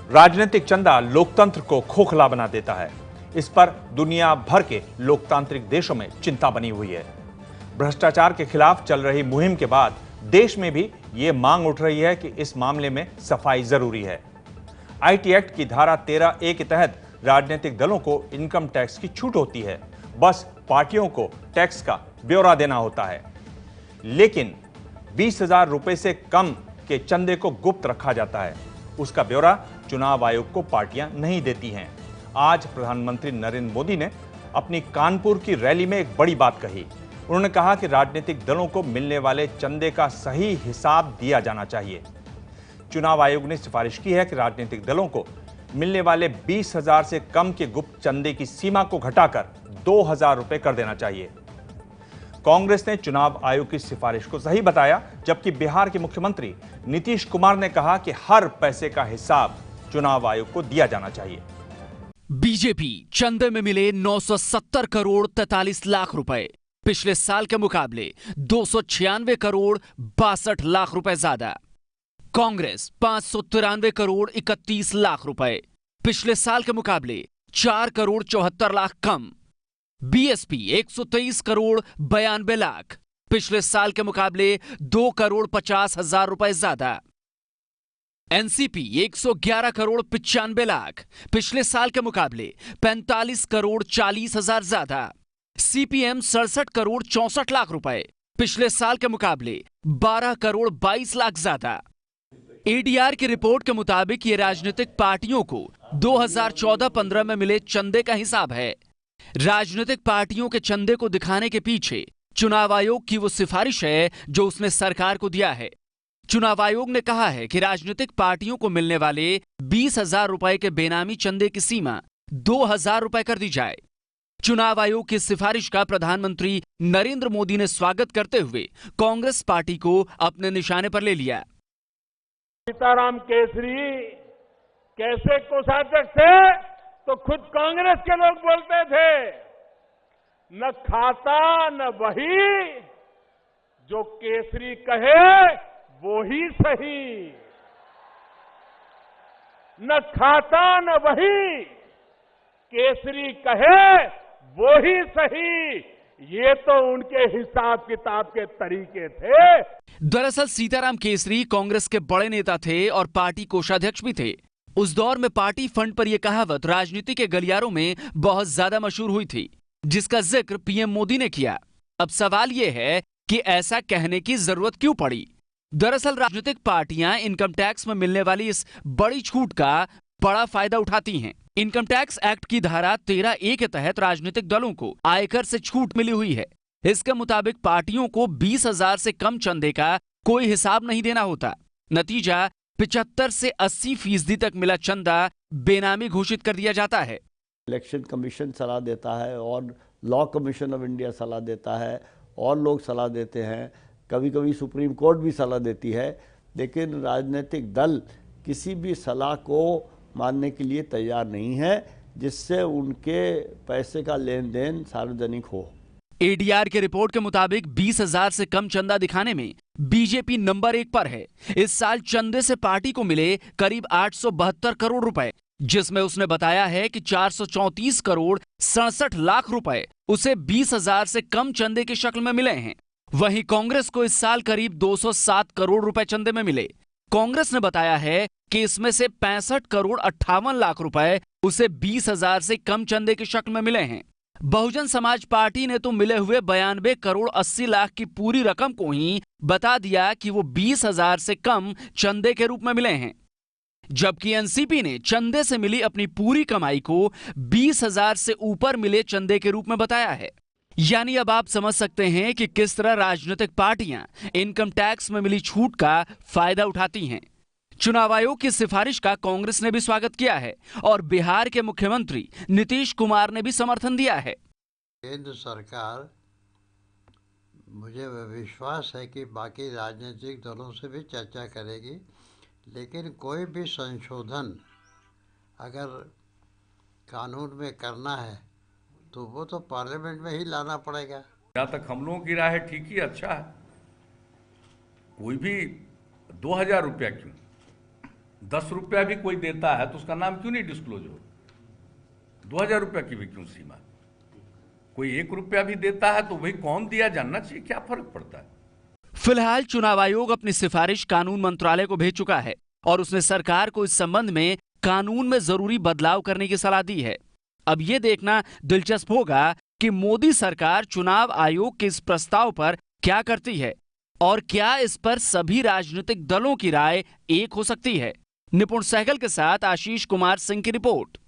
राजनीतिक चंदा लोकतंत्र को खोखला बना देता है। इस पर दुनिया भर के लोकतांत्रिक देशों में चिंता बनी हुई है। भ्रष्टाचार के खिलाफ चल रही मुहिम के बाद देश में भी ये मांग उठ रही है कि इस मामले में सफाई जरूरी है। आईटी एक्ट की धारा 13A के तहत राजनीतिक दलों को इनकम टैक्स की छूट होती है। बस पार्टियों को टैक्स का ब्यौरा देना होता है, लेकिन 20,000 रुपए से कम के चंदे को गुप्त रखा जाता है। उसका ब्यौरा चुनाव आयोग को पार्टियां नहीं देती हैं। आज प्रधानमंत्री नरेंद्र मोदी ने अपनी कानपुर की रैली में एक बड़ी बात कही। उन्होंने कहा कि राजनीतिक दलों को मिलने वाले चंदे का सही हिसाब दिया जाना चाहिए। चुनाव आयोग ने सिफारिश की है कि राजनीतिक दलों को मिलने वाले 20,000 से कम के गुप्त चंदे की सीमा को घटाकर 2,000 रुपए कर देना चाहिए। कांग्रेस ने चुनाव आयोग की सिफारिश को सही बताया, जबकि बिहार के मुख्यमंत्री नीतीश कुमार ने कहा कि हर पैसे का हिसाब चुनाव आयोग को दिया जाना चाहिए। बीजेपी चंदे में मिले 970 करोड़ 43 लाख रुपए, पिछले साल के मुकाबले 296 करोड़ 62 लाख रुपए ज्यादा। कांग्रेस 593 करोड़ 31 लाख रुपए, पिछले साल के मुकाबले 4 करोड़ 74 लाख कम। बीएसपी 123 करोड़ 92 लाख, पिछले साल के मुकाबले 2 करोड़ 50 हजार रुपए ज्यादा। एनसीपी 111 करोड़ 95 लाख, पिछले साल के मुकाबले 45 करोड़ 40 हजार ज्यादा। सीपीएम 67 करोड़ 64 लाख रुपए, पिछले साल के मुकाबले 12 करोड़ 22 लाख ज्यादा। एडीआर की रिपोर्ट के मुताबिक ये राजनीतिक पार्टियों को 2014-15 में मिले चंदे का हिसाब है। राजनीतिक पार्टियों के चंदे को दिखाने के पीछे चुनाव आयोग की वो सिफारिश है जो उसने सरकार को दिया है। चुनाव आयोग ने कहा है कि राजनीतिक पार्टियों को मिलने वाले 20,000 रुपए के बेनामी चंदे की सीमा 2,000 रुपए कर दी जाए। चुनाव आयोग की सिफारिश का प्रधानमंत्री नरेंद्र मोदी ने स्वागत करते हुए कांग्रेस पार्टी को अपने निशाने पर ले लिया। सीताराम केसरी कैसे कोषाध्यक्ष थे तो खुद कांग्रेस के लोग बोलते थे, न खाता न वही, जो केसरी कहे वो ही सही। न खाता न वही, केसरी कहे वो ही सही। ये तो उनके हिसाब किताब के तरीके थे। दरअसल सीताराम केसरी कांग्रेस के बड़े नेता थे और पार्टी कोषाध्यक्ष भी थे। उस दौर में पार्टी फंड पर यह कहावत राजनीति के गलियारों में बहुत ज्यादा मशहूर हुई थी, जिसका जिक्र पीएम मोदी ने किया। अब सवाल यह है कि ऐसा कहने की जरूरत क्यों पड़ी। दरअसल राजनीतिक पार्टियां इनकम टैक्स में मिलने वाली इस बड़ी छूट का बड़ा फायदा उठाती हैं। इनकम टैक्स एक्ट की धारा 13A के तहत राजनीतिक दलों को आयकर से छूट मिली हुई है। इसके मुताबिक पार्टियों को 20,000 से कम चंदे का कोई हिसाब नहीं देना होता। नतीजा 75 से 80% तक मिला चंदा बेनामी घोषित कर दिया जाता है। इलेक्शन कमीशन सलाह देता है और लॉ कमीशन ऑफ इंडिया सलाह देता है और लोग सलाह देते हैं, कभी कभी सुप्रीम कोर्ट भी सलाह देती है, लेकिन राजनीतिक दल किसी भी सलाह को मानने के लिए तैयार नहीं है जिससे उनके पैसे का लेन देन सार्वजनिक हो। एडीआर की रिपोर्ट के मुताबिक 20,000 से कम चंदा दिखाने में बीजेपी नंबर 1 पर है। इस साल चंदे से पार्टी को मिले करीब 872 करोड़ रुपए, जिसमें उसने बताया है कि 434 करोड़ 67 लाख रुपए उसे 20,000 से कम चंदे की शक्ल में मिले हैं। वहीं कांग्रेस को इस साल करीब 207 करोड़ रुपए चंदे में मिले। कांग्रेस ने बताया है कि इसमें से 65 करोड़ 58 लाख रुपए उसे 20,000 से कम चंदे की शक्ल में मिले हैं। बहुजन समाज पार्टी ने तो मिले हुए 92 करोड़ 80 लाख की पूरी रकम को ही बता दिया कि वो 20,000 से कम चंदे के रूप में मिले हैं, जबकि एनसीपी ने चंदे से मिली अपनी पूरी कमाई को 20,000 से ऊपर मिले चंदे के रूप में बताया है। यानी अब आप समझ सकते हैं कि किस तरह राजनीतिक पार्टियां इनकम टैक्स में मिली छूट का फायदा उठाती हैं। चुनाव आयोग की सिफारिश का कांग्रेस ने भी स्वागत किया है और बिहार के मुख्यमंत्री नीतीश कुमार ने भी समर्थन दिया है। केंद्र सरकार, मुझे विश्वास है कि बाकी राजनीतिक दलों से भी चर्चा करेगी, लेकिन कोई भी संशोधन अगर कानून में करना है तो वो तो पार्लियामेंट में ही लाना पड़ेगा। जहाँ तक हम लोगों की राय है, ठीक ही अच्छा है। कोई भी 2,000 रुपया क्यों, ₹10 भी कोई देता है तो उसका नाम क्यों नहीं डिस्क्लोज हो? 2000 रुपया की भी क्यों सीमा? कोई ₹1 भी देता है तो वही कौन दिया जानना चाहिए, क्या फर्क पड़ता है? फिलहाल चुनाव आयोग अपनी सिफारिश कानून मंत्रालय को भेज चुका है और उसने सरकार को इस संबंध में कानून में जरूरी बदलाव करने की सलाह दी है। अब यह देखना दिलचस्प होगा कि मोदी सरकार चुनाव आयोग के इस प्रस्ताव पर क्या करती है और क्या इस पर सभी राजनीतिक दलों की राय एक हो सकती है। निपुण सहगल के साथ आशीष कुमार सिंह की रिपोर्ट।